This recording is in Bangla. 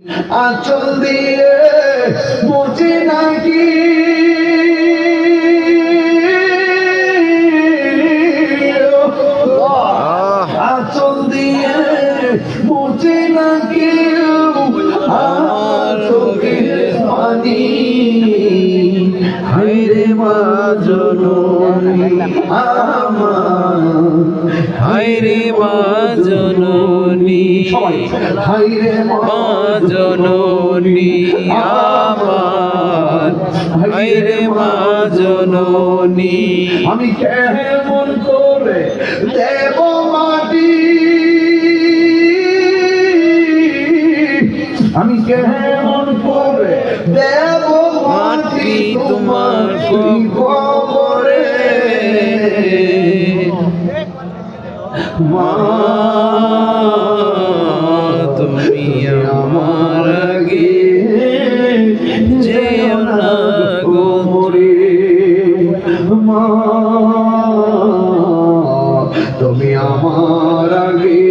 আঁচল দিয়ে মুছে নাকি আঁচল দিয়ে মুছে নাকি আমার চোখের পানি হায়রে মা জননী আমার হায়রে মা জননী হায়রে মা জননী আমার হায়রে মা জননী আমি কেমন করে দেব মাটি আমি কেমন করে দেব মাটি তোমার কবরে মা তুমি আমার আগে যেও না গো মরে মা তুমি আমার আগে